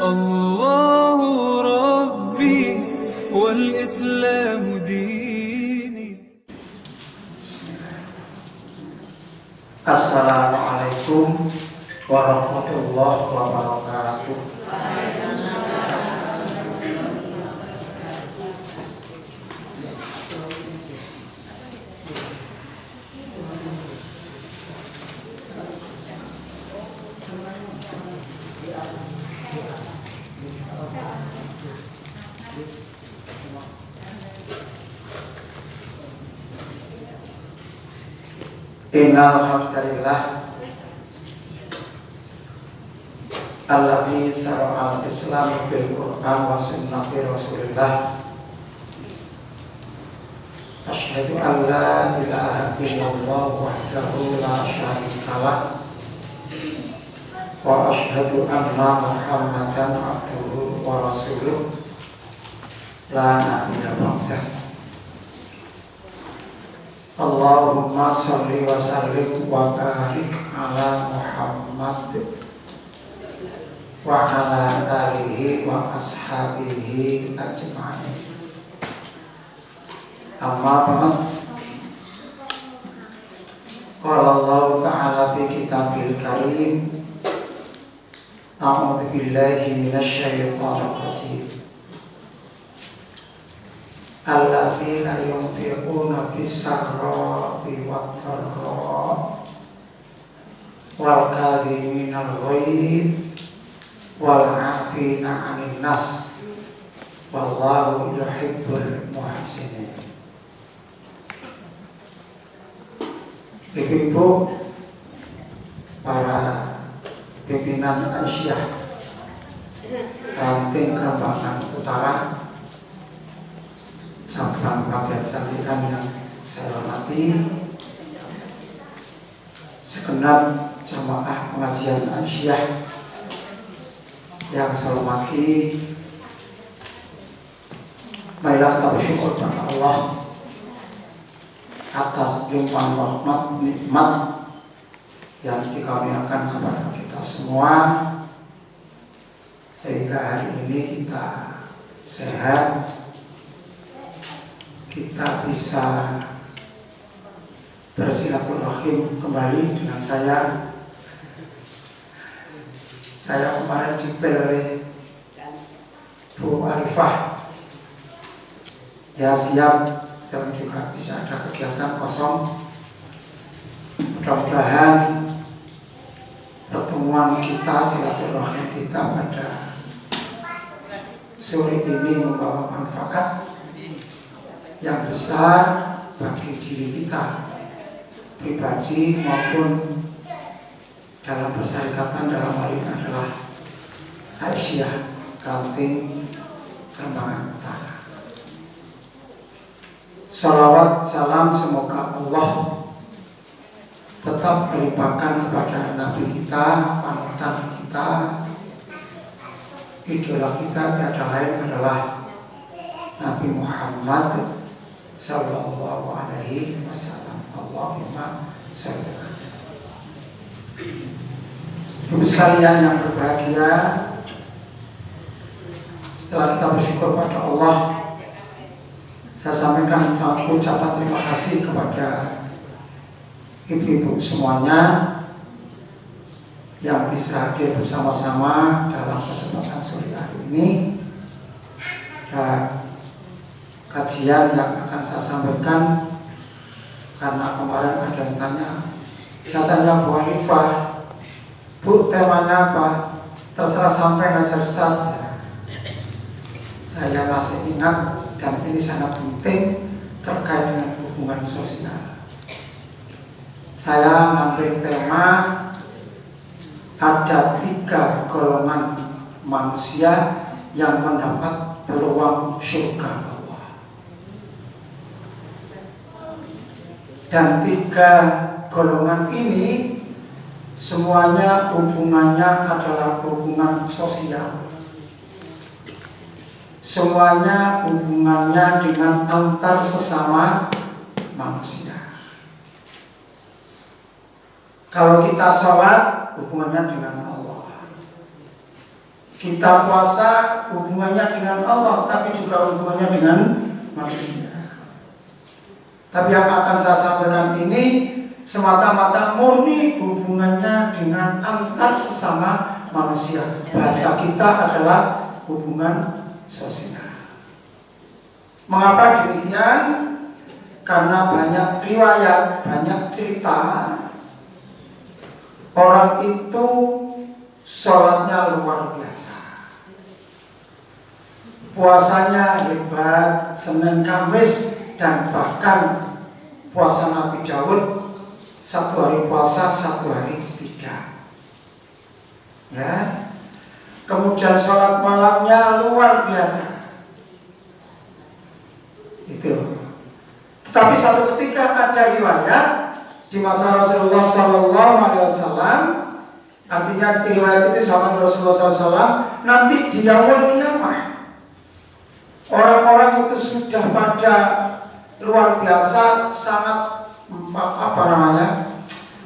الله ربي والإسلام ديني. Assalamualaikum warahmatullahi wabarakatuh. Innal hamdalillah alladzi syara'a al-Islam bil Qur'an wa sunnati Rasulillah. Asyhadu an la ilaha illallah wahdahu la syarika lah wa asyhadu anna Muhammadan abduhu wa rasuluh la nabiyya ba'dah. Allahumma sholli wa sallim wa barik ala Muhammad wa ala alihi wa ashabihi ajma'in. Amma ba'd. Qala Allah ta'ala fi kitabil karim, a'udzu billahi minasy syaithanir rajim. Alladzina yunfiquna fis-sarra'i wad-dharra'i wal kadhiminal ghaidz wal 'afina 'anil nas wallahu yuhibbul muhsinin. Ibu-ibu, para pimpinan Aisyah Ranting Kembangan Utara, cabang Pabean Cantikan yang saya hormati, segenap jamaah pengajian Aisyah yang saya hormati, marilah kita bersyukur kepada Allah atas limpahan rahmat nikmat yang dikaruniakan kepada kita semua, sehingga hari ini kita sehat, kita bisa bersilaturahim kembali dengan saya. Saya kemarin dipel oleh Bu Arifah, ya siap, dan juga tidak ada kegiatan kosong. Mudah-mudahan pertemuan kita, silaturahim kita pada sore ini membawa manfaat yang besar bagi diri kita pribadi maupun dalam persyarikatan dalam hal ini adalah Aisyah Ranting Kembangan Utara. Salawat salam semoga Allah tetap melimpahkan kepada Nabi kita, panutan kita, idola kita, tiada lain adalah Nabi Muhammad Sallallahu alaihi wasallam. Allahumma sholli alaihi. Ibu sekalian yang berbahagia, setelah kita bersyukur kepada Allah, saya sampaikan ucapan terima kasih kepada ibu-ibu semuanya yang bisa hadir bersama-sama dalam kesempatan sore hari ini. Dan kajian yang akan saya sampaikan, karena kemarin ada yang tanya, saya tanya Bu Arifah, Bu, temanya apa? Terserah sampai aja Ustaz. Saya masih ingat, dan ini sangat penting terkait dengan hubungan sosial. Saya mengambil tema ada 3 golongan manusia yang mendapat peluang surga Allah. Dan 3 golongan ini semuanya hubungannya adalah hubungan sosial. Semuanya hubungannya dengan antar sesama manusia. Kalau kita sholat, hubungannya dengan Allah. Kita puasa hubungannya dengan Allah, tapi juga hubungannya dengan manusia. Tapi yang akan saya sampaikan ini semata-mata murni hubungannya dengan antar sesama manusia. Bahasa kita adalah hubungan sosial. Mengapa demikian? Karena banyak riwayat, banyak cerita orang itu sholatnya luar biasa, puasanya hebat, Senin Kamis, dan bahkan puasa Nabi Daud 1 hari puasa, 1 hari tidak. Ya. Kemudian sholat malamnya luar biasa. Itu. Tetapi satu ketika ada riwayat di masa Rasulullah SAW, artinya riwayat itu sama Rasulullah SAW, nanti di yaumul kiamah orang-orang itu sudah pada luar biasa, sangat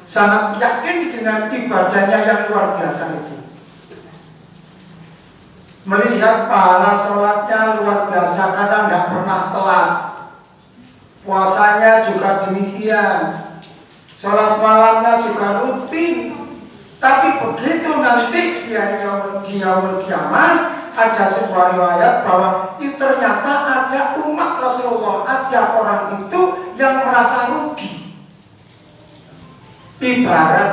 sangat yakin dengan ibadahnya yang luar biasa itu. Melihat pahala sholatnya luar biasa, karena tidak pernah telat. Puasanya juga demikian, sholat malamnya juga rutin. Tapi begitu nanti di yaumul kiamat ada sebuah riwayat bahwa ternyata ada umat Rasulullah, ada orang itu yang merasa rugi. Ibarat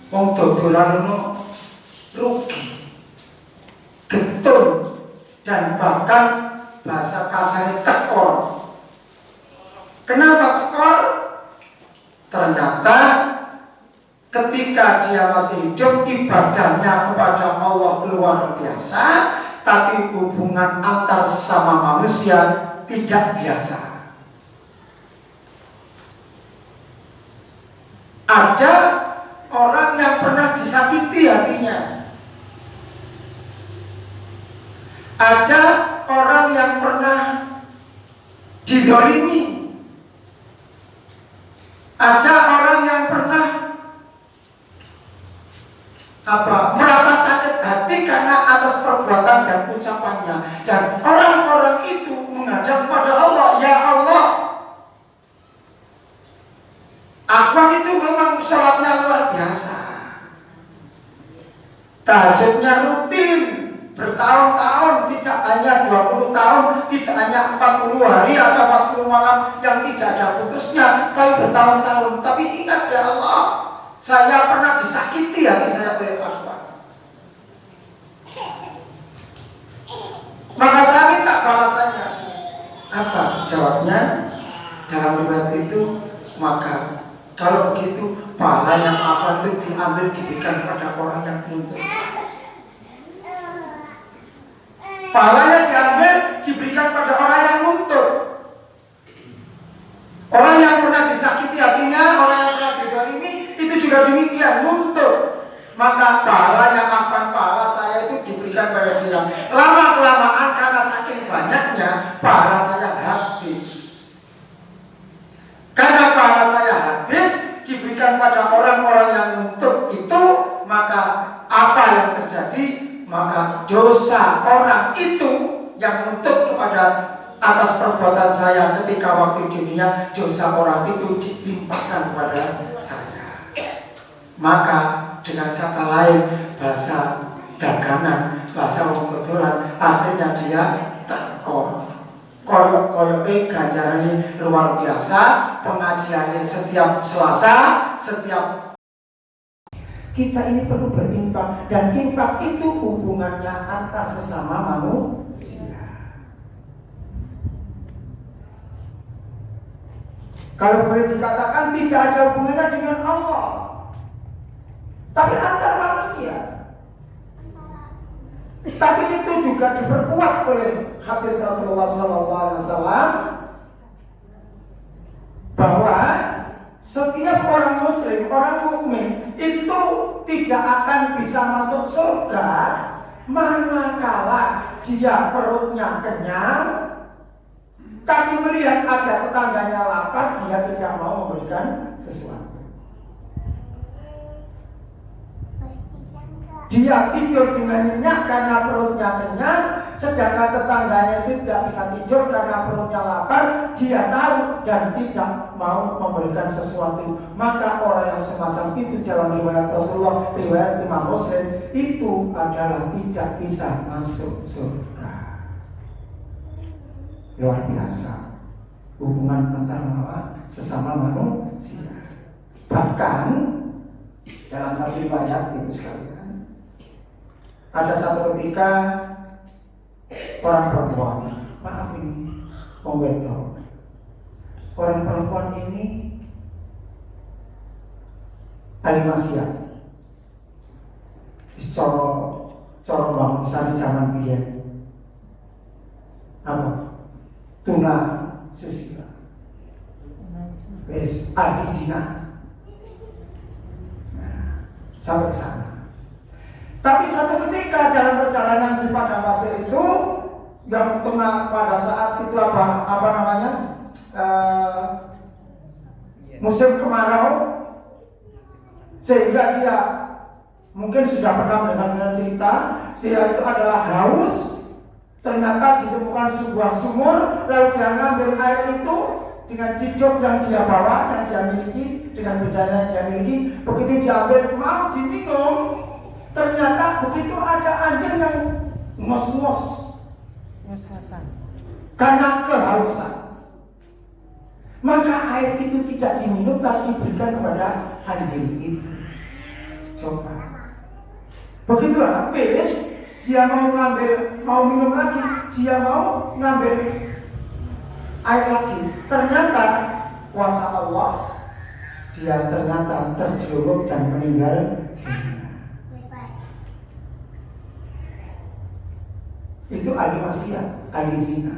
wong dodolan rugi, getun, dan bahkan bahasa kasarnya tekor. Kenapa tekor? Ternyata ketika dia masih hidup ibadahnya kepada Allah luar biasa, tapi hubungan antar sama manusia tidak biasa. Ada orang yang pernah disakiti hatinya, ada orang yang pernah dizalimi, ada orang yang pernah merasa sakit hati karena atas perbuatan dan ucapannya, dan orang-orang itu menghadap pada Allah, ya Allah, Afwan itu memang sholatnya luar biasa, tahajudnya rutin bertahun-tahun, tidak hanya 20 tahun, tidak hanya 40 hari atau 40 malam yang tidak ada putusnya, tapi bertahun-tahun. Tapi ingat ya Allah, saya pernah disakiti hati saya oleh Afwan. Maka saya minta balasannya. Apa jawabnya? Dalam riwayat itu, maka kalau begitu pahala yang Afwan itu diambil diberikan kepada orang yang menuntut. Pahala yang diambil diberikan pada orang yang nuntut. Orang yang pernah disakiti hatinya, orang yang pernah dizalimi, itu juga demikian, nuntut. Maka pahalanya akan pahala saya itu diberikan pada dia. Lama-kelamaan karena saking banyaknya, pahala saya habis. Karena pahala saya habis diberikan pada orang-orang yang nuntut itu, maka apa yang terjadi? Maka dosa orang itu yang nuntut kepada atas perbuatan saya ketika waktu di dunia, dosa orang itu dilimpahkan kepada saya. Maka dengan kata lain, bahasa dagangan, bahasa kebetulan, akhirnya dia tekor. Koyok-koyoknya ganjarannya luar biasa, pengajiannya setiap Selasa, setiap. Kita ini perlu berinfak, dan infak itu hubungannya antar sesama manusia. Kalau boleh dikatakan tidak ada hubungannya dengan Allah, tapi antar manusia. Tapi itu juga diperkuat oleh hadis Rasulullah SAW bahwa setiap orang muslim, orang mukmin itu tidak akan bisa masuk surga manakala dia perutnya kenyang, tapi melihat ada tetangganya lapar, dia tidak mau memberikan sesuatu. Dia tidur dengan nyenyak karena perutnya kenyang, sedangkan tetangganya itu tidak bisa tidur karena perutnya lapar. Dia tahu dan tidak mau memberikan sesuatu. Maka orang yang semacam itu dalam riwayat Rasulullah, riwayat Imam Muslim, itu adalah tidak bisa masuk surga. Luar biasa hubungan antara sesama manusia. Bahkan dalam satu riwayat itu sekalian, ada satu ketika orang perempuan, maaf ini pembetul, orang perempuan ini animasia, coro bangsa di zaman biyen, apa? Tuna susila, wes ahli zina, sampai ke sana. Tapi satu ketika dalam perjalanan di padang pasir itu, yang tengah pada saat itu apa namanya, musim kemarau, sehingga dia mungkin sudah pernah mendengar cerita, sehingga itu adalah haus. Ternyata ditemukan sebuah sumur, lalu dia ngambil air itu dengan ciduk yang dia bawa, yang dia miliki, dengan bejana yang dia miliki. Begitu diambil mau diminum, ternyata begitu ada anjing yang ngos-ngosan karena kehausan. Maka air itu tidak diminum, tapi diberikan kepada anjing itu. Coba. Begitu habis, dia mau minum lagi, dia mau ngambil air lagi. Ternyata kuasa Allah, dia ternyata terjerumus dan meninggal. Itu ahli maksiat, ahli zina.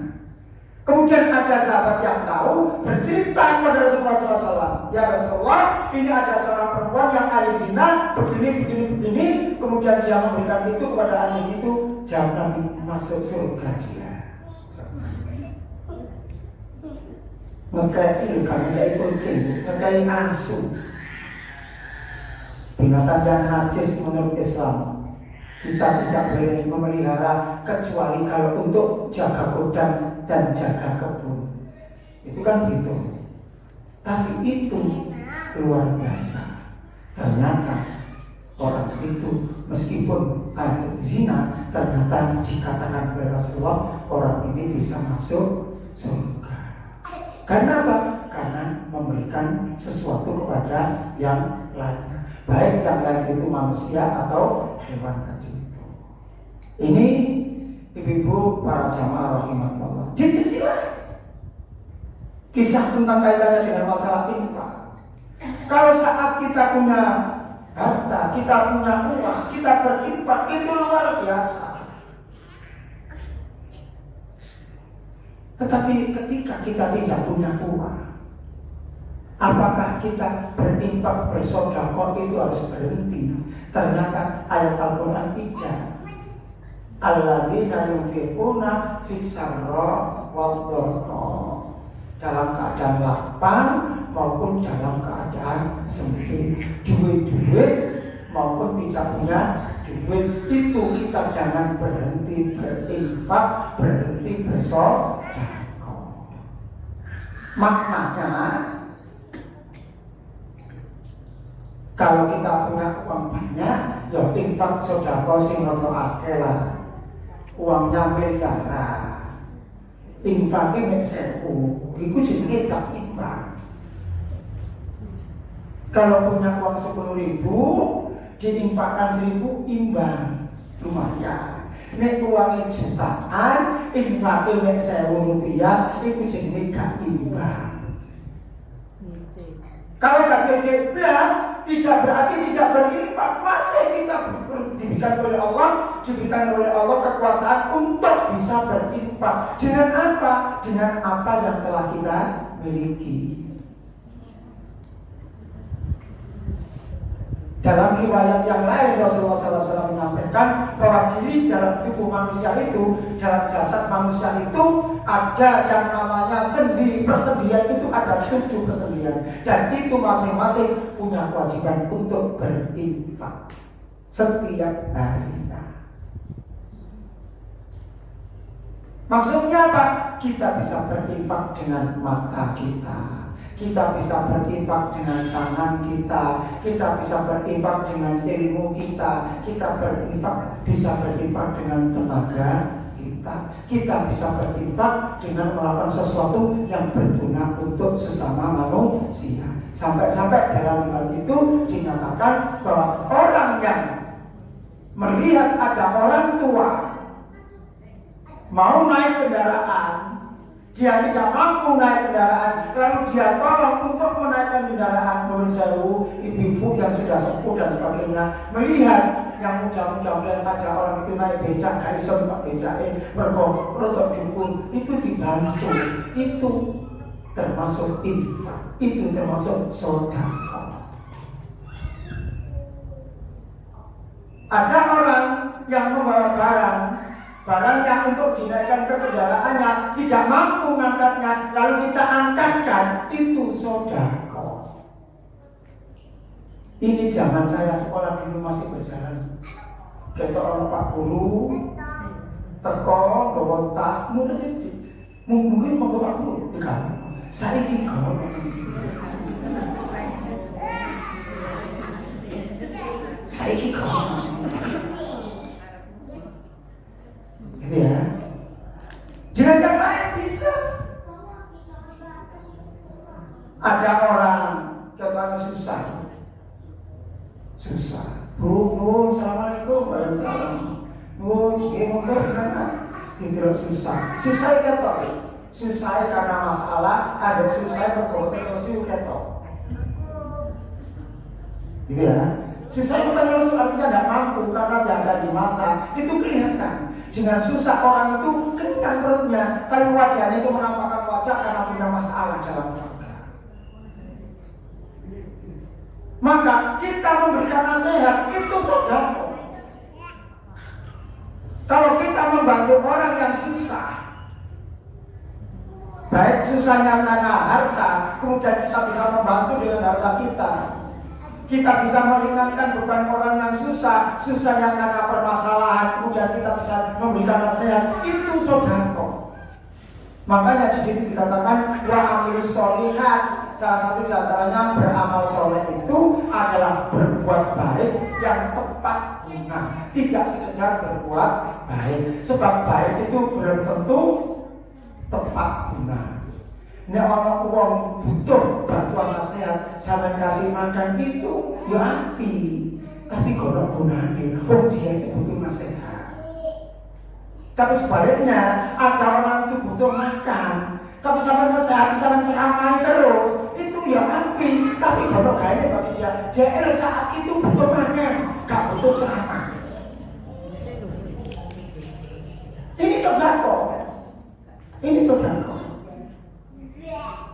Kemudian ada sahabat yang tahu, bercerita kepada Rasulullah SAW, ya Rasulullah, ini ada seorang perempuan yang ahli zina, begini. Kemudian dia memberikan itu kepada anjing itu, jam Nabi masuk surga dia. Ngekai kucing, ngekai asu, binatang yang najis menurut Islam. Kita tidak boleh memelihara kecuali kalau untuk jaga gudang dan jaga kebun. Itu kan gitu. Tapi itu luar biasa. Ternyata orang itu meskipun ahli zina, ternyata dikatakan oleh Rasulullah orang ini bisa masuk surga. Karena apa? Karena memberikan sesuatu kepada yang lain. Baik yang lain itu manusia atau hewan tadi. Ini ibu-ibu para jamaah rahimakumullah. Di sisi lain, kisah tentang kaitannya dengan masalah infak. Kalau saat kita punya harta, kita punya uang, kita berinfak, itu luar biasa. Tetapi ketika kita tidak punya uang, apakah kita berinfak, bersedekah itu harus berhenti? Ternyata ayat Al-Quran tidak. Alladzina yunfiquna fis-sarra wad-dharra, dalam keadaan lapang maupun dalam keadaan sempit, duit maupun tidak punya duit, itu kita jangan berhenti berinfak, berhenti bersedekah. Maknanya, kalau kita punya uang banyak, ya infak sedekah sing rada akeh lah. Uangnya miliaran, infaknya mek 1000, itu jenenge gak imbang. Kalau punya uang 10.000, diinfakkan 1.000 imbang, lumayan. Nek uangnya jutaan, infaknya mek 1.000 rupiah, itu jenenge gak imbang. Kalau gak jadi plus, tidak berarti tidak berinfak. Masih kita diberikan oleh Allah kekuasaan untuk bisa berinfak. Dengan apa? Dengan apa yang telah kita miliki. Dalam riwayat yang lain Rasulullah SAW menyampaikan bahwa diri dalam tubuh manusia itu, dalam jasad manusia itu ada yang namanya sendi. Persendian itu ada 7 persendian, dan itu masing-masing punya kewajiban untuk berinfak. setiap harinya. Maksudnya apa? Kita bisa berinfak dengan mata kita, kita bisa berinfak dengan tangan kita, kita bisa berinfak dengan ilmu kita, kita bisa berinfak dengan tenaga kita bisa berinfak dengan melakukan sesuatu yang berguna untuk sesama manusia. Sampai-sampai dalam hal itu dinyatakan bahwa orang yang melihat ada orang tua mau naik kendaraan, dia tidak mampu naik kendaraan, lalu dia tolong untuk menaikkan kendaraan. Menurut saya, ibu-ibu yang sudah sepuh dan sebagainya melihat yang muda-muda melihat ada orang itu naik becak, gak iso pak becakin, mergo dukun, itu dibantu, itu termasuk infak, itu termasuk sedekah. Ada orang yang membawa barangnya untuk dinaikkan ke kendaraannya, tidak mampu mengangkatnya, lalu kita angkatkan, itu sedekah. Ini zaman saya sekolah dulu masih berjalan. Kita orang Pak Guru teko gawa tas mungkin mau Pak Guru tiga. Saya gawa. Saya gawa. Gitu ya. Dengan yang lain bisa. Ada orang katanya susah. Bu, assalamualaikum, waalaikumsalam. Bu, tidak susah. Susah ketok. Susah karena masalah, ada susah berkomunikasi ketok. Gitu ya. Susah bukan artinya tidak mampu karena tidak di masa. Itu kelihatan. Dengan susah orang itu kenyang perutnya, tapi wajahnya itu menampakkan wajah karena punya masalah dalam keluarga. Maka kita memberikan nasihat itu sedekah. Kalau kita membantu orang yang susah, baik susahnya karena harta, kemudian kita bisa membantu dengan harta kita. Kita bisa meringankan beban orang yang susahnya karena permasalahan, kemudian kita bisa memberikan nasihat, itu sedekah. Makanya di sini dikatakan wa amilus sholihat. Salah satu diantaranya beramal soleh itu adalah berbuat baik yang tepat guna, tidak sekedar berbuat baik. Sebab baik itu belum tentu tepat guna. Nek ana wong butuh bantuan nasihat, sampeyan kasih makan itu ya api, tapi kono gunane, dia itu butuh nasihat. Tapi sebaliknya, ada orang itu butuh makan, tapi sampai nasihat, sampai ceramah terus, itu ya api, tapi kalau kayaknya bagi dia saat itu butuh makan, gak butuh ceramah. Ini sedekah. Ini sedekah.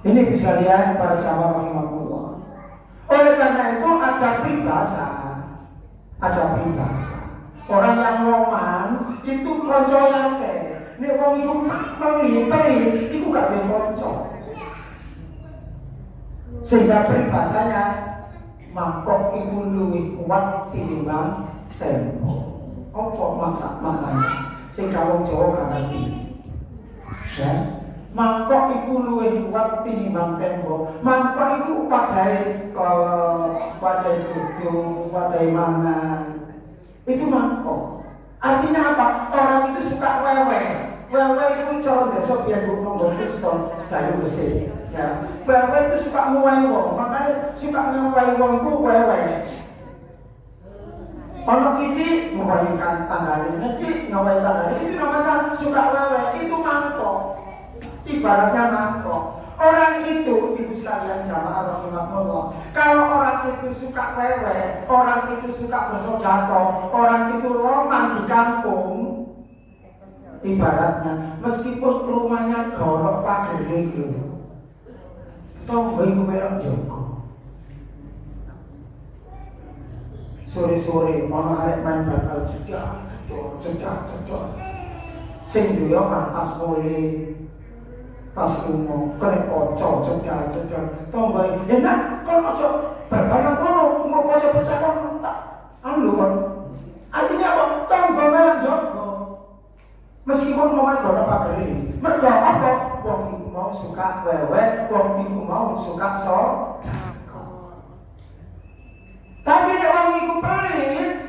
Ini bisa lihat para jamaah rahimahullah. Oleh karena itu ada peribahasa. Orang yang ngoman itu konco yake. Nek wong iku menghitung iku gak ada konco. Sehingga peribahasanya mangkok iku luwih kuat tinimbang tempo. Apa maksud maknanya? Sehingga wong Jawa gak ngerti. Ya, mangkok iku luwih kuat tinimbang tempo. Mangkok iku padahal kalau padahal kudu, padahal mangan. Itu mangkok. Artinya apa? Orang itu suka wewe. Wewe itu cara desa biar ngomong Kristen style besi. Ya, wewe itu suka nguwai wong. Makanya suka nguwai wong itu wewe. Ono kiti nguwai tanggane, iki nguwai tanggane. Itu namanya suka wewe. Itu mangkok. Ibaratnya mangkok. Orang itu, ibu sekalian jamaah rahimahullah, kalau orang itu suka wewe, orang itu suka bersedekah, orang itu roman di kampung, ibaratnya meskipun rumahnya gorok pagar itu, toh ibu merah joko. Sore-sore mau arek main bakal cedak. Sing duwe pas mulai pas umum kena kocok cedal tombay enak kalau kocok berbarang kono mau kocok pecahkan tak anu kan Artinya apa? Tonggongan jogo. Meskipun mau gono pager ini, mergo apa? Wong iku mau suka wewe, wong iku mau suka tapi nek wong iku pelit,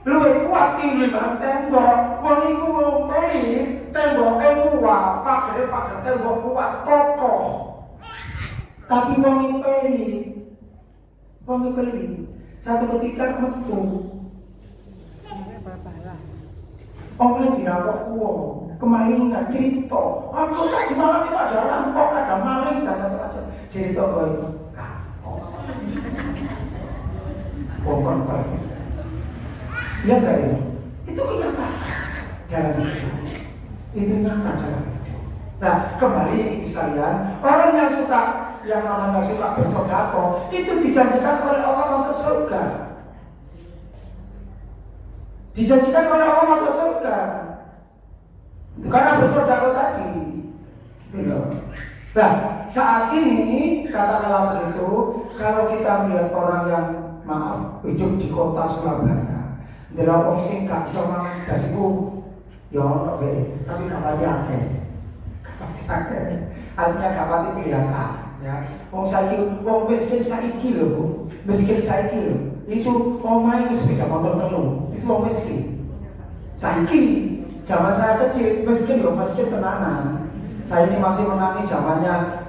luwih kuat tinimbang tembok. Wong iku pelit, temboke kuat, pagere tembok kuat kokoh. Tapi wong iku pelit, satu ketika metu. Orang dirapok uang, kemalingan cerita. Aku tak di malam itu ada rampok, ada maling dan macam-macam. Cerita kau itu, bukan bagi. Ya enggak ini? Itu kenyataan dalam hidup. Itu nyata dalam hidup. Nah, kembali sekalian, orang yang namanya suka bersedekah itu dijanjikan oleh Allah masuk surga. Dijanjikan oleh Allah masuk surga. Karena bersedekah tadi. Gitu. Nah, saat ini katakanlah begitu, kalau kita melihat orang yang hidup di kota Surabaya, adalah orang sing gak iso mangan dasiku, ya ono bae, tapi kabarnya akeh. Artinya gak pati kelihatan, ya. Wong miskin saiki lho, Bu. Miskin saiki lho. Itu omahe wis sepeda motor telu. Itu wong miskin. Saiki zaman saya kecil miskin lho, miskin tenanan. Saya ini masih menangi zamannya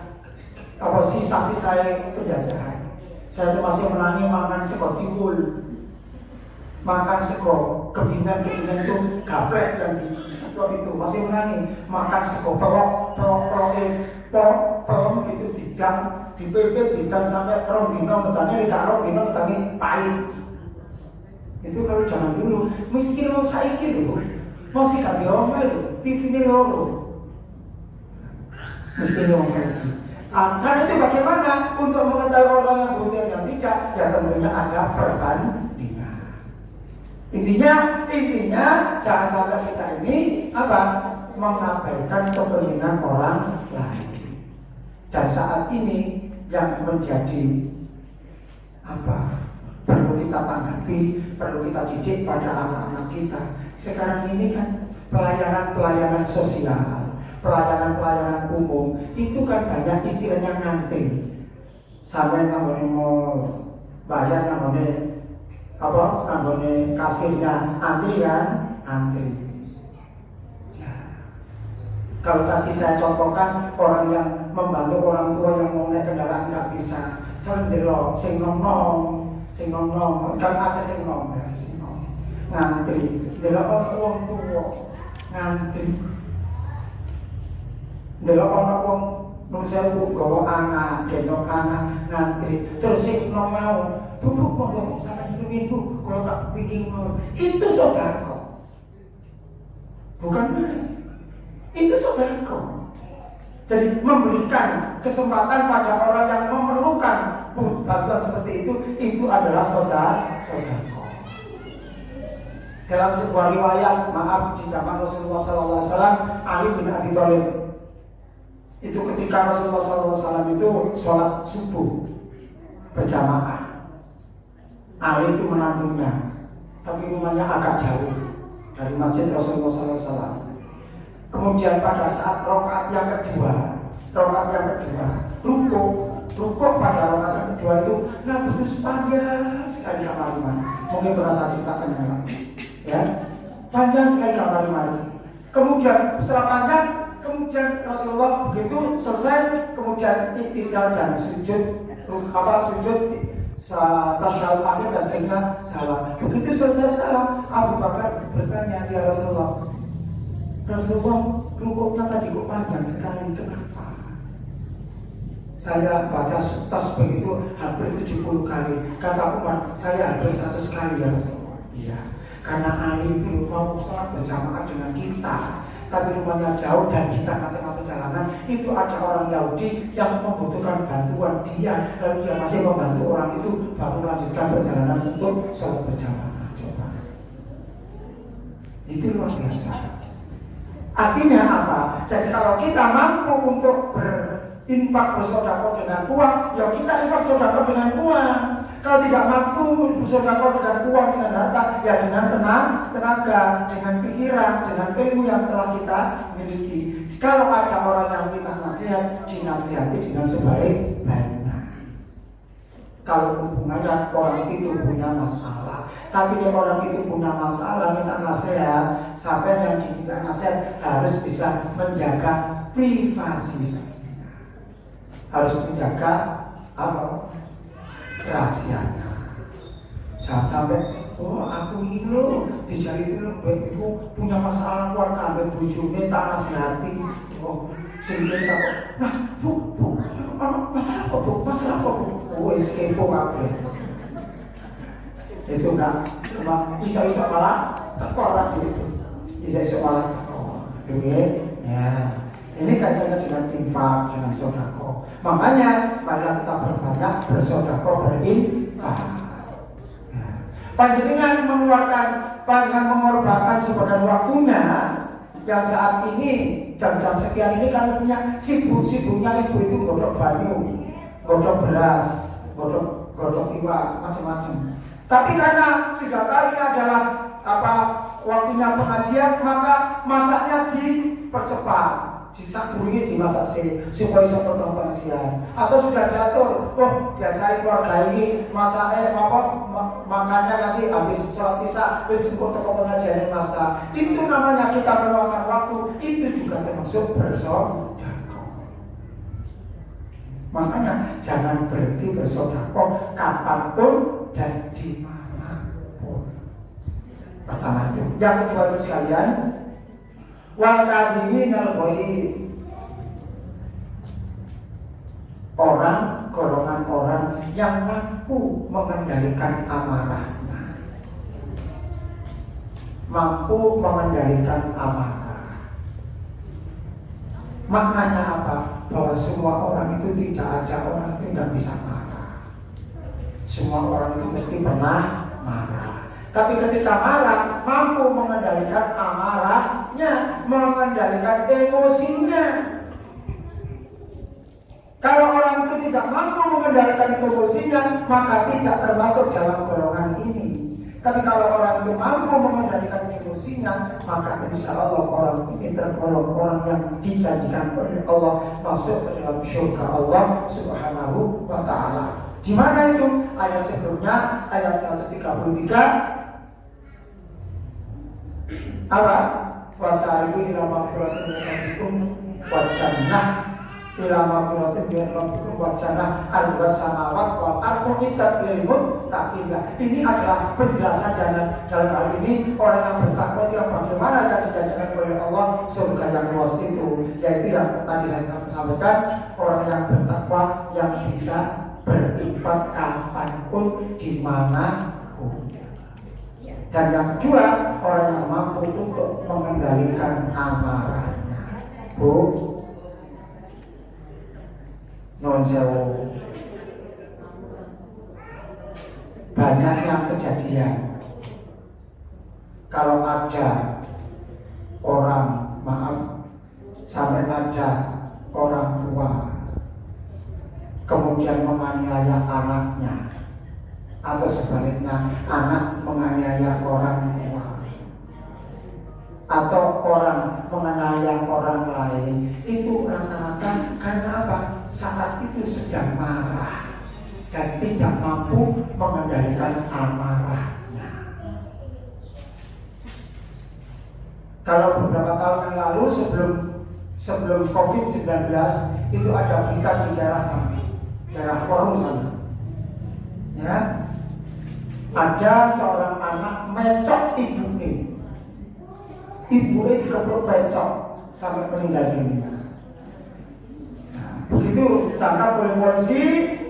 sisa-sisa penjajahan. Saya itu masih menangi makan sego tiwul, makan sego kebinan itu gaplek dan itu masih menangi makan sego pelok itu didang didang sampai perong dino metane di karo dino metane pahit. Itu kalau zaman dulu miskin mau saiki lho, masih gak diomel lho, TV ini lho. Miskin mau saiki. Karena itu bagaimana untuk mengetahui orang yang butuh yang tidak, ya tentunya ada perbandingan. Intinya jangan sampai kita ini mengabaikan kepentingan orang lain. Dan saat ini yang menjadi perlu kita tanggapi, perlu kita didik pada anak-anak kita. Sekarang ini kan pelayanan sosial, pelayanan umum itu kan banyak istilahnya ngantri. Sampai namanya mau bayar namanya kasirnya antri kan, antri. Ya. Kalau tadi saya contohkan orang yang membantu orang tua yang mau naik kendaraan nggak bisa, saya ndelok sing nom kan ada sing nom ngantri, ndelok orang tua ngantri. Delok ana wong mung sewu gawa anak, gendong anak ngantri. Terus sing mau, "Bu, monggo sampeyan duluin, Bu. Kalau tak pingin mau." Itu sedekah. Bukan main. Itu sedekah. Jadi memberikan kesempatan pada orang yang memerlukan bantuan seperti itu adalah sedekah. Dalam sebuah riwayat, di zaman Rasulullah SAW, Ali bin Abi Thalib itu ketika Rasulullah SAW itu sholat subuh berjamaah. Ali itu menantunya, tapi rumahnya agak jauh dari masjid Rasulullah SAW. Kemudian pada saat rakaat yang kedua, rukuk pada rakaat yang kedua itu butuh panjang sekali kamar mandi. Mungkin berasa ceritakan yang lain, ya, panjang sekali kamar mandi. Kemudian setelah panjang, kemudian Rasulullah begitu selesai, kemudian iktidal dan sujud tasyahud akhir dan sehingga salam. Begitu selesai salam, Abu Bakar bertanya, "Ya Rasulullah, rukuknya tadi kok panjang sekali, kenapa?" Saya baca tasbih itu hampir 70 kali. Kata Umar, "Saya hampir 100 kali ya Rasulullah." Iya, karena Ali itu mau sholat berjamaah dengan kita, tapi rumahnya jauh dan di tengah-tengah perjalanan itu ada orang Yahudi yang membutuhkan bantuan dia, lalu dia masih membantu orang itu baru melanjutkan perjalanan untuk sholat berjamaah. Coba, itu luar biasa. Artinya apa? Jadi kalau kita mampu untuk berinfak bersedekah dengan uang, ya kita infak sedekah dengan uang. Kalau tidak mampu bersedekah dengan uang, dengan harta, ya dengan tenaga, dengan pikiran, dengan ilmu yang telah kita miliki. Kalau ada orang yang minta nasihat, dinasihati dengan sebaik-baiknya. Kalau hubungannya orang itu punya masalah, tapi dia orang itu punya masalah minta nasihat, sampai yang diminta nasihat harus bisa menjaga privasi, harus menjaga apa? Rahasianya. Jangan sampai aku ini loh dijari itu loh, ibu punya masalah keluarga ambil bujune tak nasihati. Sehingga kita kok, mas, bu, masalah apa bu? Wes kepo kabeh. Itu enggak cuma bisa malah terkorak gitu. Bisa malah terkorak. Ya. Ini kaitannya dengan infak, dengan sedekah. Makanya marilah kita berbanyak bersedekah, berinfak. Panjenengan mengeluarkan, panjenengan mengorbankan sebagian waktunya yang saat ini jam-jam sekian ini kan mestinya sibuk-sibuknya ibu itu godok banyu, godok beras, godok iwak, macam-macam. Tapi karena sudah tahu ini adalah waktunya pengajian, maka masaknya dipercepat. Disakuris dimasak supaya bisa potong pengajian. Atau sudah diatur, biasanya keluarga ini masaknya makannya nanti habis sholat isya, terus untuk pengajian masak. Itu namanya kita meluangkan waktu. Itu juga termasuk bersedekah. Makanya jangan berhenti bersedekah kapanpun dan dimanapun. Pertama itu. Yang kedua itu sekalian, wal kadhiminal ghaidh, golongan orang yang mampu mengendalikan amarahnya. Mampu mengendalikan amarah. Maknanya apa? Bahwa semua orang itu tidak ada orang itu tidak bisa marah. Semua orang itu mesti pernah marah. Tapi ketika marah, mampu mengendalikan amarahnya, mengendalikan emosinya. Kalau orang itu tidak mampu mengendalikan emosinya, maka tidak termasuk dalam golongan ini. Tapi kalau orang itu mampu mengendalikan emosinya, maka insya Allah orang ini tergolong orang yang dijanjikan oleh Allah masuk ke dalam surga Allah Subhanahu wa Ta'ala. Di mana itu? Ayat sebelumnya, ayat 133. Apa? Wasariku ila maghfiratin min rabbikum wa jannah, ila maghfiratin min rabbikum wa jannah al-samawati wal ardu lil muttaqin. Ini adalah penjelasan dalam hal ini orang yang bertakwa itu yang bagaimana yang dijanjikan oleh Allah surga yang luas itu, yaitu yang tadi saya sampaikan, orang yang bertakwa yang bisa berinfak kapanpun dimanapun. Dan yang kedua, orang yang mampu untuk mengendalikan amarahnya. Bu, non sewu, banyak yang kejadian. Kalau ada orang, maaf, sampai ada orang tua kemudian menganiaya anaknya, atau sebaliknya anak menganiaya orang tua, atau orang menganiaya orang lain, itu rata-rata karena apa? Saat itu sedang marah dan tidak mampu mengendalikan amarahnya. Kalau beberapa tahun yang lalu sebelum COVID-19 itu ada berita di daerah Korum sana, ya. Ada seorang anak mecok ibunya dikeprok pecok sampai meninggal dunia. Begitu ditangkap oleh polisi,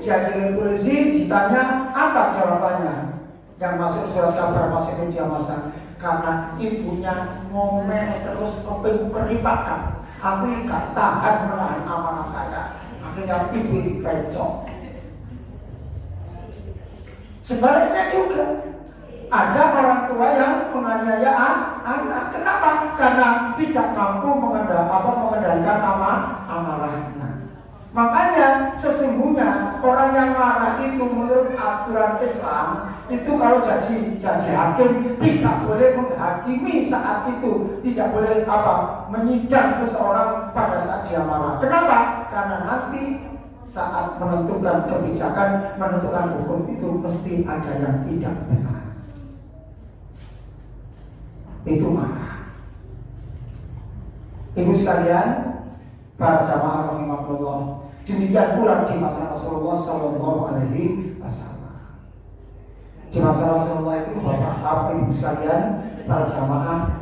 diadili polisi, ditanya apa jawabannya. Yang masuk surat kabar, masuk media massa, karena ibunya ngomel terus keping keripakan. Aku gak tahan menahan amarah saya, akhirnya ibu dipecok. Sebaliknya juga ada orang tua yang menganiaya anak. Kenapa? Karena tidak mampu mengendalikan amarahnya. Makanya sesungguhnya orang yang marah itu menurut aturan Islam itu kalau jadi hakim tidak boleh menghakimi saat itu, tidak boleh menyidang seseorang pada saat dia marah. Kenapa? Karena nanti saat menentukan kebijakan, menentukan hukum itu mesti ada yang tidak benar. Itu marah. Ibu sekalian, para jamaah rahimahullah, demikian pula di masa Rasulullah Sallallahu Alaihi Wasallam. Di masa Rasulullah itu bapak ibu sekalian, para jamaah,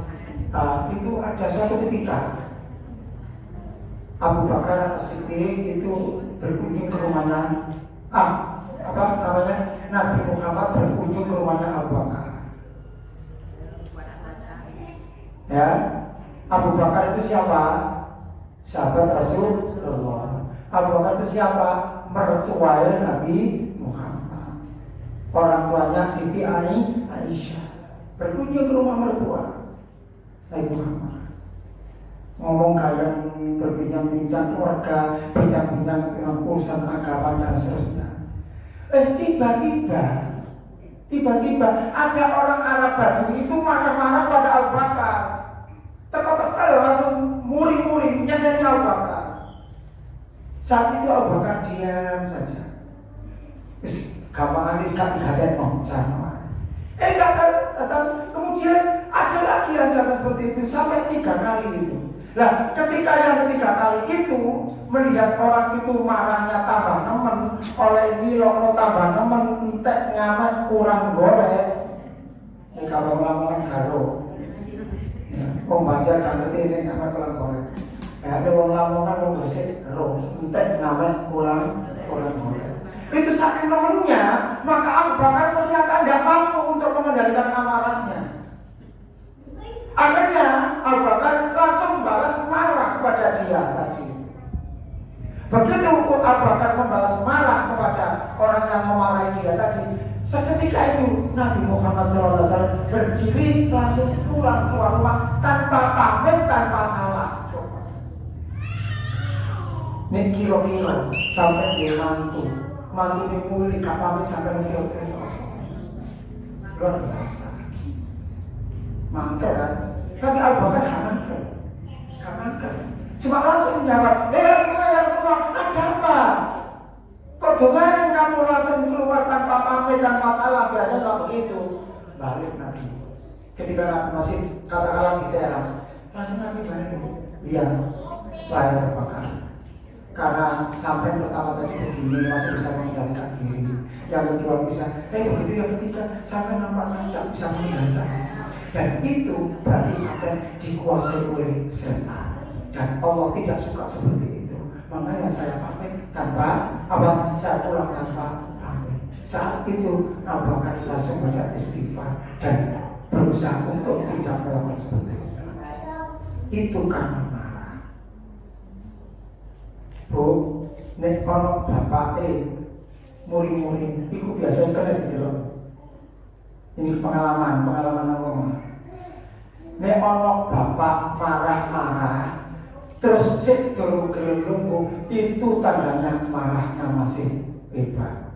itu ada suatu ketika Abu Bakar As-Siddiq itu berkunjung ke rumahnya Nabi Muhammad berkunjung ke rumahnya Abu Bakar. Ya, Abu Bakar itu siapa? Sahabat Rasulullah. Abu Bakar itu siapa? Mertuanya Nabi Muhammad. Orang tuanya Siti Aisyah. Berkunjung ke rumah mertua Nabi Muhammad. Ngomong kayak berbincang-bincang keluarga, bincang-bincang tentang urusan agama dan seterusnya. Tiba-tiba ada orang Arab Badui itu marah-marah pada Abu Bakar. Teka-teka langsung muri-muri menyadari Abu Bakar. Saat itu Abu Bakar diam saja. Gampang dikatakan kemudian ada lagi yang datang seperti itu sampai 3 kali itu. Nah, ketika yang ketiga kali itu melihat orang itu marahnya tambah nemen, oleh ngilokno tambah nemen, entek ngamet kurang golek. Kalau ngomongin garo, pembaca kan ngerti ini ngamet kurang golek. Ada orang lamongan mau bersih, entek ngamet kurang golek. Itu saking nemennya, maka Abu Bakar ternyata tidak mampu untuk mengendalikan amarahnya. Akhirnya Abu Bakar langsung balas marah kepada dia tadi. Begitu Abu Bakar membalas marah kepada orang yang memarahi dia tadi, seketika itu Nabi Muhammad SAW berdiri langsung pulang keluar rumah tanpa pamit, tanpa salam. Coba. Ini kilo-kilo sampai dia mantu dipulih gak pamit sampai kilo-kilo. Luar biasa. Mangkel kan? Tapi Abu Bakar gak mangkel. Cuma langsung menjawab, ya Rasulullah, ada apa? Kok dengan kamu langsung keluar tanpa pamit, tanpa salam? Biasanya gak begitu. Balik Nabi. Ketika Nabi masih katakanlah di teras, langsung Nabi balik. Iya, Pak Abu Bakar. Karena sampai pertama tadi begini masih bisa mengendalikan diri, yang kedua bisa, tapi begitu yang ketiga sampai nampaknya tidak bisa mengendalikan. Dan itu berarti sampai dikuasai oleh setan. Dan Allah tidak suka seperti itu. Makanya saya pamit tanpa saya pulang tanpa pamit. Saat itu Abu Bakar langsung baca istighfar dan berusaha untuk tidak melakukan seperti itu. Itu karena marah. Bu, nek ono bapake muri-muri iku biasanya kena didelok. Ini pengalaman Allah. Nek ono bapak marah-marah terus sik durung gelem lungguh, itu tandanya marahnya masih hebat.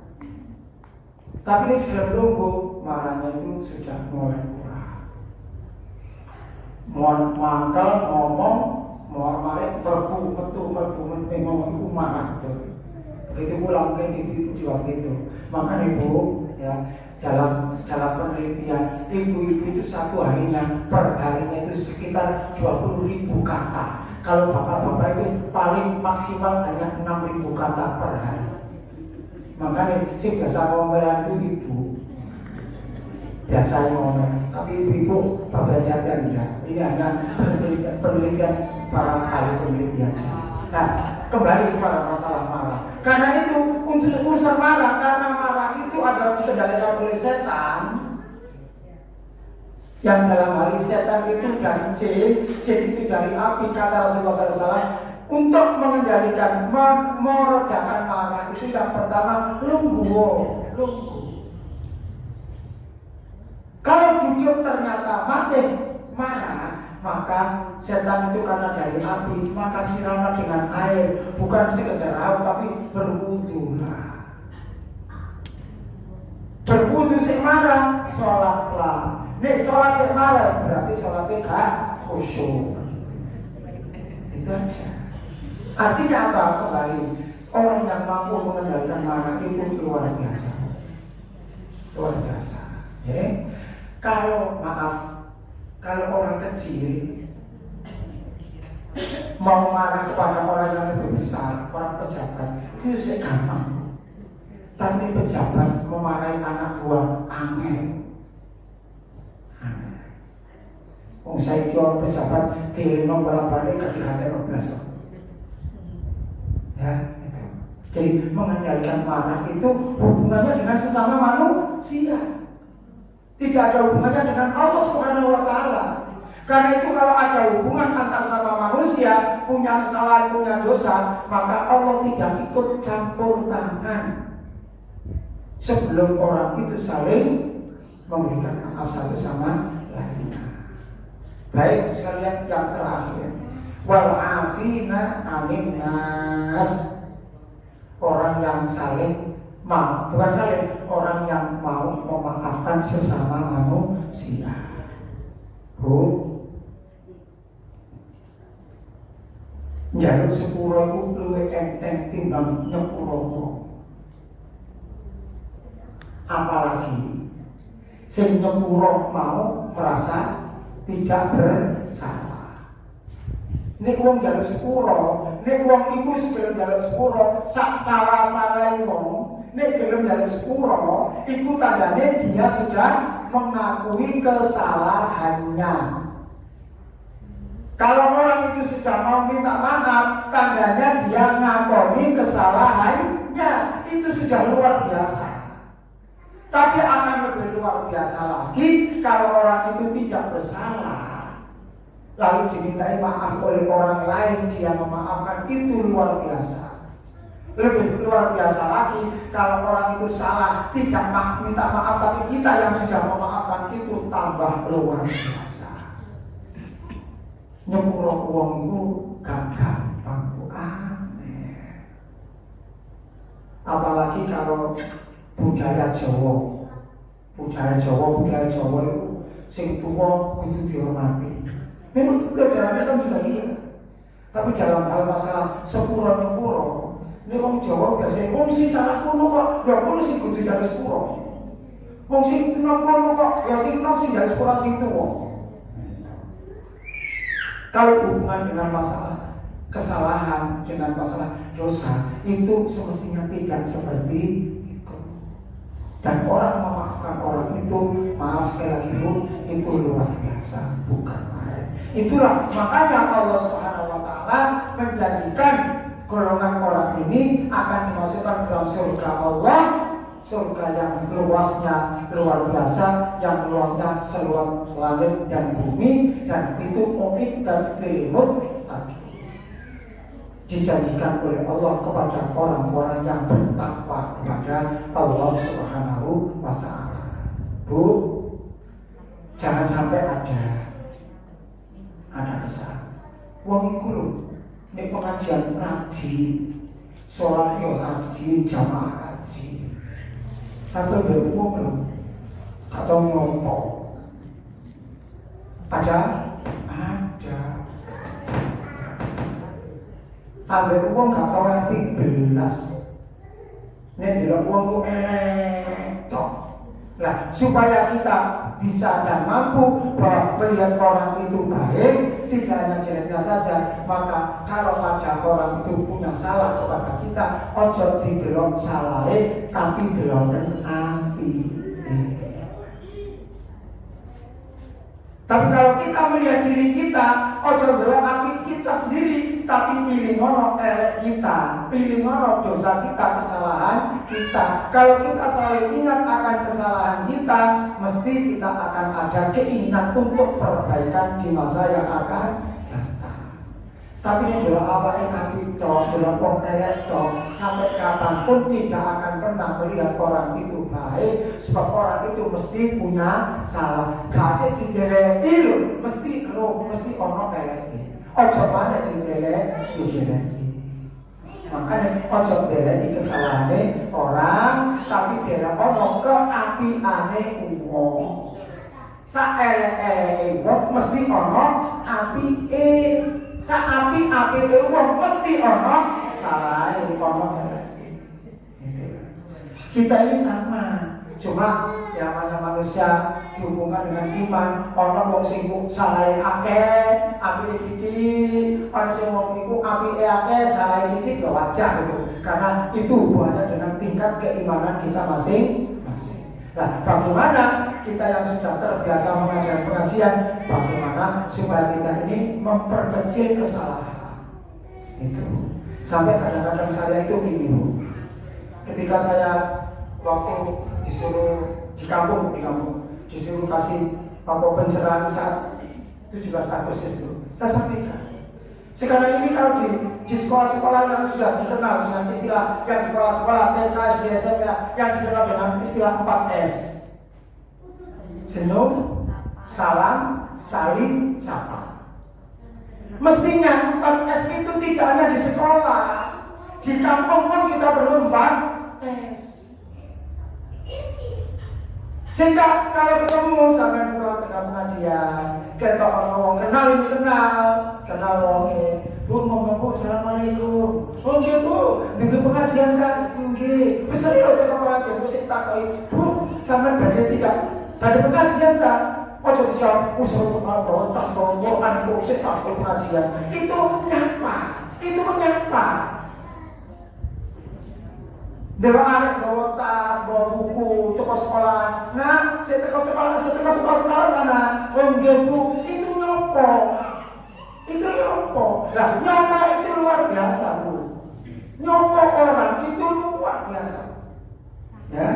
Tapi sebelum lungguh, marahnya itu sudah mulai kurang. Mangkal ngomong, mau marah berbu ngomong itu marah itu. Begitu pula mungkin ibu juga gitu. Maka ibu ya dalam penelitian ibu-ibu itu satu harinya per harinya itu sekitar 20.000 kata. Kalau bapak-bapak itu paling maksimal hanya 6.000 kata per hari. Makanya sih biasa ngomelan itu ibu biasa ngomong, tapi ibu bapak jaga enggak. Ini hanya penelitian para ahli penelitian. Nah, kembali kepada masalah marah. Karena itu untuk urusan marah, karena marah itu adalah dikendalikan oleh setan. Yang dalam hal ini setan itu dari jin itu dari api, kata Rasulullah SAW. Untuk mengendalikan, meredakan marah itu yang pertama lungguh. Kalau jujur ternyata masih marah, maka setan itu karena dari api, maka sirama dengan air, bukan sekedar haus tapi berwudulah. Berwudu sing marang sholat lah. Nek sholat sing marang berarti sholatnya gak khusyuk. Itu aja. Artinya apa? Kembali, orang yang mampu mengendalikan marah itu luar biasa. Luar biasa. Ya. Kalau orang kecil mau marah kepada orang yang lebih besar, orang pejabat, itu sih gampang. Tapi pejabat memarahi anak buah angin. Saya jual pejabat di nomor balik ke KTP 12. Ya, itu. Jadi mengendalikan marah itu hubungannya dengan sesama manusia. Tidak ada hubungannya dengan Allah Subhanahu wa Ta'ala. Karena itu kalau ada hubungan antar sama manusia, punya kesalahan, punya dosa, maka Allah tidak ikut campur tangan. Sebelum orang itu saling memberikan maaf satu sama lainnya. Baik sekalian, yang terakhir, wal afina 'anil nas. Orang yang saling mau, bukan saling, orang yang mau memaafkan sesama manusia. Bu, njaluk sepuro iku luwih enteng timbang nyepuro. Apalagi sing nyepuro mau merasa tidak bersalah. Nek wong njaluk sepuro, nek wong iku sebelum njaluk sepuro sak salah-salahe wong, nek gelem njaluk sepuro, iku tandane dia sudah mengakui kesalahannya. Kalau orang itu sudah mau minta maaf, tandanya dia ngakoni kesalahannya. Itu sudah luar biasa. Tapi akan lebih luar biasa lagi kalau orang itu tidak bersalah, lalu dimintai maaf oleh orang lain, dia memaafkan, itu luar biasa. Lebih luar biasa lagi kalau orang itu salah, tidak minta maaf, tapi kita yang sudah memaafkan, itu tambah luar biasa. Nyepuro uang itu gak gampang, aneh. Apalagi kalau budaya Jawa itu sing tua itu dihormati. Memang itu dalam Islam juga iya. Tapi dalam hal masalah sepuro-nyepuro, ini orang Jawa biasanya wong sing salah kuno kok, ya kuno sing kudu jare sepuro. Wong sing nom kuno kok, ya sing nom sing jare sepuro sing tuwa. Kalau hubungan dengan masalah kesalahan, dengan masalah dosa, itu semestinya tidak seperti itu. Dan orang memaafkan orang itu, maaf sekali lagi Bu, itu luar biasa, bukan main. Itulah makanya Allah Subhanahu wa Ta'ala menjadikan golongan orang ini akan dimasukkan dalam surga Allah, surga yang luasnya luar biasa, yang luasnya seluas langit dan bumi, dan itu mungkin dan muttaqin, dijanjikan oleh Allah kepada orang-orang yang bertakwa kepada Allah Subhanahu wa Ta'ala. Bu, jangan sampai ada kesan. Wong iku lho, nek pengajian ngaji, sholat yo haji, jamaah haji. Tapi wong lho, atau ngomong. Ada. Ambil uang gak tau yang belas. Ini tidak uang itu tok. Nah, supaya kita bisa dan mampu melihat orang itu baik, tidak hanya jeleknya saja, maka kalau ada orang itu punya salah kepada kita, ojo didelok salahe, tapi deloken api. Tapi kalau kita melihat diri kita, ojo delok api kita sendiri, tapi pilih ngono elek kita, pilih ngono dosa kita, kesalahan kita. Kalau kita selalu ingat akan kesalahan kita, mesti kita akan ada keinginan untuk perbaikan di masa yang akan datang. Tapi yang jelas apa yang nabi toh, jelas wong elek toh, sampai kapanpun tidak akan pernah melihat orang itu baik, sebab orang itu mesti punya salah. Gak ada dideleki lho, mesti mesti ono eleki. Ojo mana dideleki. Makanya ojo dideleki kesalahane orang, tapi tidak ono keapiane wong. Saelek-eleke wong mesti ono apike. Api-api wong mesti ono salahe ono. Kita ini sama, cuma yang mana manusia dihubungkan dengan iman. Ono wong sing salahe akeh, apike titik, ono sing wong iku apike akeh, salahe titik ya wajar gitu. Karena itu hubungannya dengan tingkat keimanan kita masing-masing. Nah, bagaimana kita yang sudah terbiasa mengajar pengajian, bagaimana supaya kita ini memperkecil kesalahan itu. Sampai kadang-kadang saya itu gini, ketika saya waktu disuruh di kampung, disuruh kasih pencerahan saat 17 Agustus itu, saya sampaikan. Sekarang ini kalau di sekolah-sekolah yang sudah dikenal dengan istilah, yang sekolah-sekolah TK, SD, SMP yang dikenal dengan istilah 4S, senyum, salam, saling, sapa. Mestinya 4S itu tidak hanya di sekolah, di kampung pun kita perlu 4S. Sehingga kalau ketemu sampai pulang tengah pengajian, kita orang kenal wong Bu ngomong Bu, assalamualaikum. Oh nggih Bu, dengan pengajian kan nggih. Wis lho teko pengajian mesti takoki, Bu, sampean badhe pengajian ta? Ojo dijawab usul bawa tas Quran kok sik takoki pengajian. Itu nyapa. Dewa anak bawa tas, bawa buku, toko sekolah. Nah, saya teko sekolah mana? Oh nggih Bu, itu nyopo. Nah, nyopo itu luar biasa Bu. Nyopo orang itu luar biasa. Ya,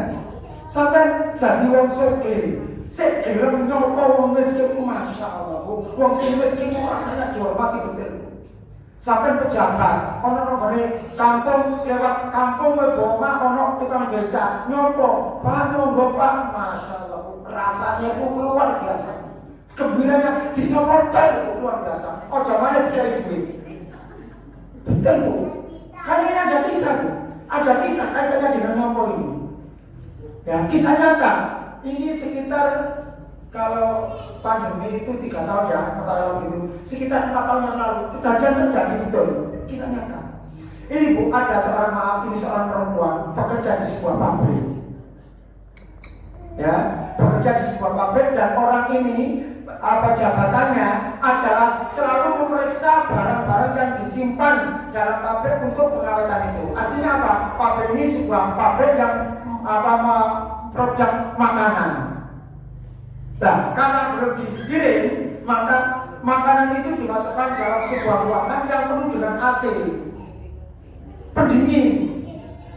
sampai jadi wong sugih. Sik gelem nyopo wong miskin, masya Allah Bu. Wong sing miskin rasanya dihormati betul. Sampai pejabat, ono nomore kampung lewat kampung Weboma, ono tukang beca, nyopo, Pak nunggu Pak, masya Allah Bu. Rasanya itu luar biasa. Gembiranya disopotkan itu luar biasa. Oh jamannya dicari duit. Betul Bu. Karena ini ada kisah Bu. Ada kisah kaitannya dengan nyopo ini. Ya, kisah nyata. Ini sekitar kalau pandemi itu 3 tahun ya, kata orang itu sekitar 4 tahun yang lalu kejadian terjadi betul, kisah nyata. Ini Bu, ada seorang perempuan bekerja di sebuah pabrik. Ya, bekerja di sebuah pabrik dan orang ini jabatannya adalah selalu memeriksa barang-barang yang disimpan dalam pabrik untuk pengawetan itu. Artinya apa? Pabrik ini sebuah pabrik yang produk makanan. Nah, karena belum dikirim, maka makanan itu dimasukkan dalam sebuah ruangan yang penuh dengan AC, pendingin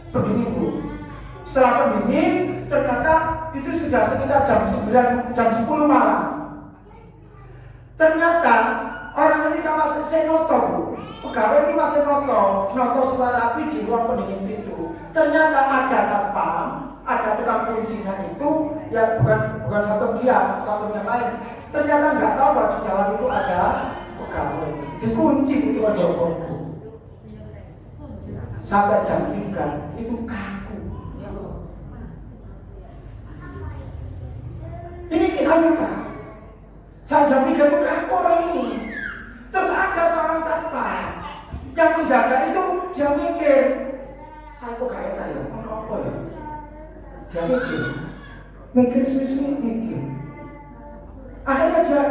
Bu. Setelah pendingin, ternyata itu sudah sekitar jam 10 malam. Ternyata orang ini masih senoto Bu. Pegawai ini masih noto suara api di ruang pendingin itu. Ternyata ada satpam, ada tukang kuncinya itu, ya bukan satu dia, satu yang lain. Ternyata nggak tahu bahwa di jalan itu ada pegawai. Dikunci itu ada orang. Sampai jam 3 itu kaku. Ini kisah nyata. Sampai jam 3 itu kaku orang ini. Terus ada seorang satpam yang menjaga itu, dia mikir, saya kok kayak ya, apa ya? Dia mikir. Akhirnya dia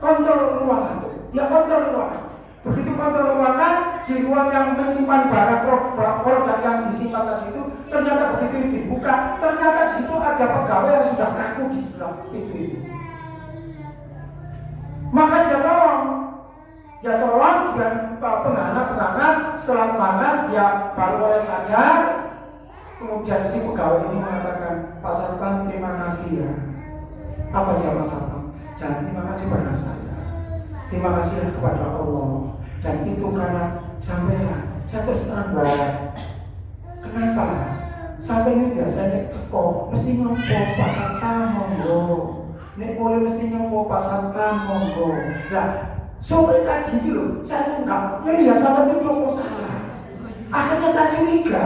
kontrol ruangan. Begitu kontrol ruangan, di ruang yang menyimpan barang produk yang disimpan tadi itu, ternyata begitu dibuka, ternyata di situ ada pegawai yang sudah kaku di sebelah pintu itu. Maka dia tolong dan penganak, setelah penganak dia baru mulai sadar. Kemudian si pegawai ini mengatakan, Pak Satpam terima kasih ya. Apa jawab Satpam? Jangan terima kasih pada saya, terima kasih kepada Allah. Dan itu karena sampai saya terus terang berat. Kenapa? Sampai ini biasanya teko mesti nyompo pasar monggo. Nek mulai mesti nyompo pasar monggo. Nah, sore tadi itu loh, saya enggak melihat sama itu nyompo salah. Akhirnya saya curiga.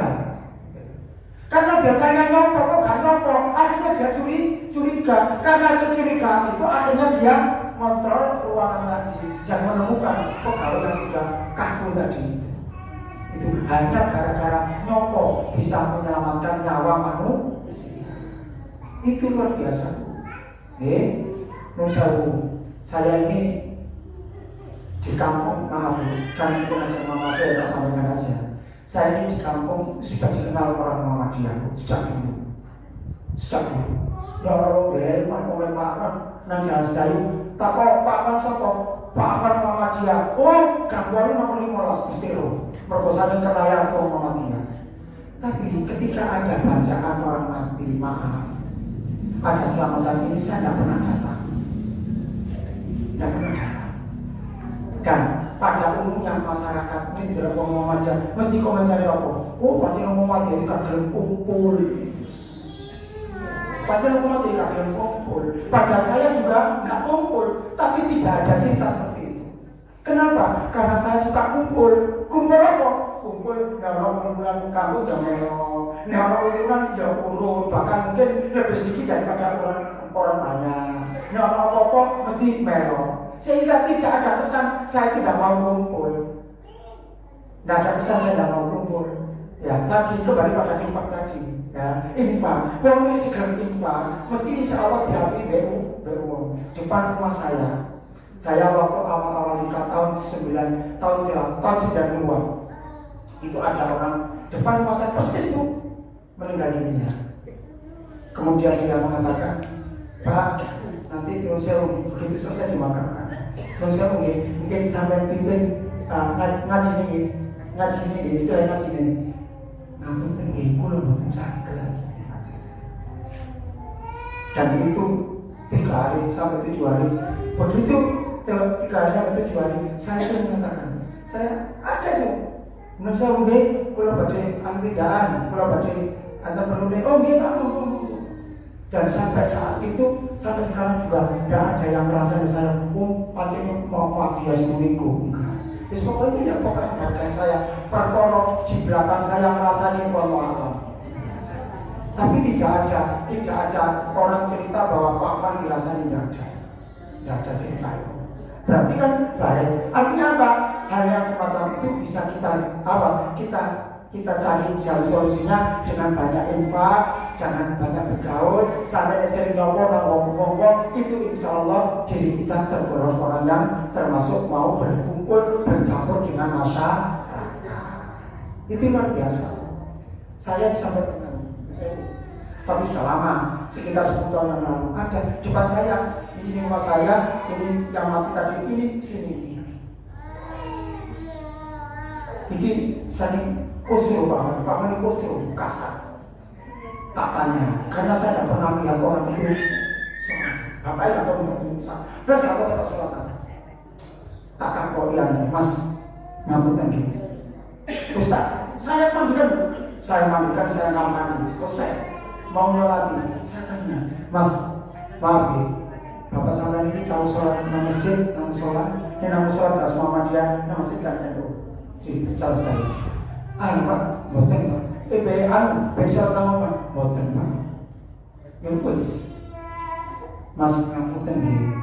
Karena biasanya nyompo kok gak nyompo, akhirnya dia curiga. Karena kecurigaan itu akhirnya dia kontrol ruangan lagi dan menemukan pegawai yang sudah kaku tadi itu hanya gara-gara nyompo bisa menyelamatkan nyawa manusia. Itu luar biasa. Saya ini di kampung, maaf kan itu aja mama saya sampaikan aja. Saya ini di kampung sudah dikenal orang Muhammadiyah sejak dulu. Dorong dari mana Pak nang jalan Sayu, tak kok Pak Pan sapa? Pak Pan Muhammadiyah. Oh, gangguan nomor 15 mesti lho. Mergosane kenal aku Muhammadiyah. Tapi ketika ada bacaan orang mati, maaf, ada selamatan ini saya tidak pernah datang. Dan pada umumnya masyarakat ini tidak Muhammadiyah mesti komentar apa? Oh, pasti Muhammadiyah itu kadang kumpul. Padahal umat tidak ada kumpul. Padahal saya juga nggak kumpul, tapi tidak ada cerita seperti itu. Kenapa? Karena saya suka kumpul. Kumpul apa? Kumpul orang kumpulan kamu dan orang kumpulan ya urut, bahkan mungkin lebih sedikit daripada orang banyak. Orang apa mesti melo. Sehingga tidak ada kesan saya tidak mau kumpul. Tidak ada kesan saya tidak mau kumpul. Ya tadi kembali pada infak tadi. Ya, infak, kalau ini segera infak, mesti insya Allah diambil BU depan rumah saya. Saya waktu awal-awal nikah tahun 90-an, itu ada orang depan rumah saya persis tuh meninggal dunia. Kemudian dia mengatakan, Pak, nanti kalau saya begitu selesai dimakamkan, kalau saya mungkin sampai pimpin ngaji ini, istilah ngaji ini. Namun tinggi kulo bukan sakit. Dan itu 3 hari sampai 7 hari. Begitu setelah 3 hari sampai 7 hari, saya sudah mengatakan, saya ada tuh. Menurut saya mungkin kulo badai antidaan, kulo badai antar penulis. Oh gini aku. Dan sampai saat itu, sampai sekarang juga tidak ada yang merasa saya pakai mau dia seminggu. Terus pokoknya ya pokoknya bagian saya perkara di belakang saya merasani Allah. Tapi tidak ada orang cerita bahwa Pak Pan dirasani tidak ada cerita itu. Berarti kan baik. Artinya apa? Hal yang semacam itu bisa kita cari jalan solusinya dengan banyak infak, jangan banyak bergaul, sampai sering ngomong, itu insya Allah diri kita tergolong orang yang termasuk mau berkumpul, bercampur dengan masyarakat. Itu luar biasa. Saya sampai tapi sudah lama, sekitar 10 tahun yang lalu ada depan saya, ini rumah saya, ini yang mati tadi, ini sini. Ini saya kusir Pak ini kusir kasar. Tak tanya, karena saya tidak pernah melihat orang itu Bapak atau Musa. Terus aku tetap selatan. Tak kakorian, Mas ngapunten gitu. Ustaz, saya mandikan, saya ngamani, selesai. Mau nyolati, saya tanya, Mas, maaf ya, Bapak sampai ini tahu sholat di masjid, tahu sholat, tahu sholat jas Muhammadiyah, di masjid kan itu, selesai. Pak, boten Pak. Besok nama Pak, boten Pak. Yang pulis, Mas ngapunten nggih.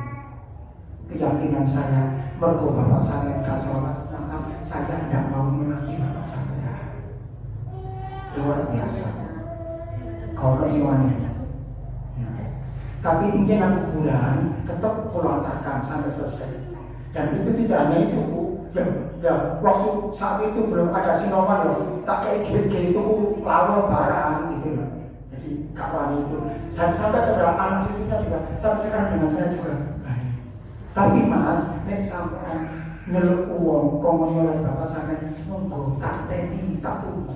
Keyakinan saya, mergo Bapak saya gak sholat, maka saya tidak mau menanti Bapak saya. Luar biasa. Kau masih wanita. Tapi mungkin aku kuburan tetap kulontarkan sampai selesai. Dan itu tidak hanya itu Bu. Ya, waktu saat itu belum ada sinoman loh. Tak kayak duit itu lalu barang gitu loh. Jadi kawan itu. Saya sampai ke anak cucunya juga. Sampai sekarang dengan saya juga. Tapi Mas, nek sampai nyeluk uang, ngomong oleh Bapak sampai nunggu tak teni, tak tunggu.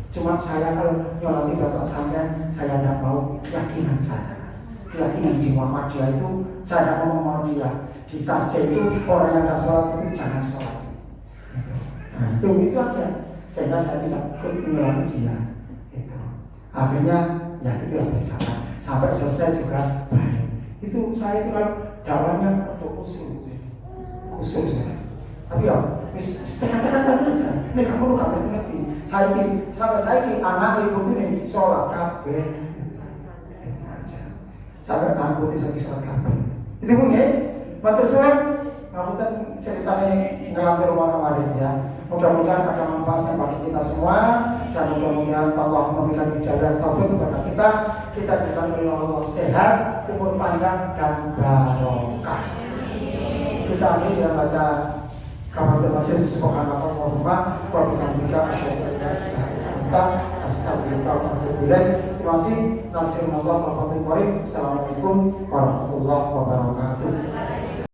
Cuma saya kalau nyolati Bapak sampai saya tidak mau keyakinan saya. Keyakinan di Muhammadiyah itu saya tidak mau dia. Di Tarjah itu orang yang tidak sholat itu jangan sholat. Nah, itu aja. Sehingga saya tidak ikut mengulangi dia. Itu. Akhirnya ya itu yang berjalan sampai selesai juga baik. Itu saya itu kan dakwahnya untuk khusus ya. Tapi ya setengah-tengah aja. Ini kamu lu gak ngerti. Sampai saya ini anak ibu ini sholat kabeh. Sampai anak ibu ini sholat kabeh. Itu pun ya. Matur suwun. Ngapunten ceritanya ngelamar rumah kemarin ya. Mudah-mudahan ada manfaatnya bagi kita semua dan mudah-mudahan Allah memberikan hidayah taufik kepada kita diberikan oleh Allah sehat, umur panjang dan barokah. Kita ambil dengan baca kafatul majlis subhanallah wa bihamdihi wa bihamdika asyhadu an la ilaha illa anta astaghfiruka wa atubu ilaik. Terima kasih. Nasrullah wa fathul qarib. Assalamualaikum warahmatullahi wabarakatuh.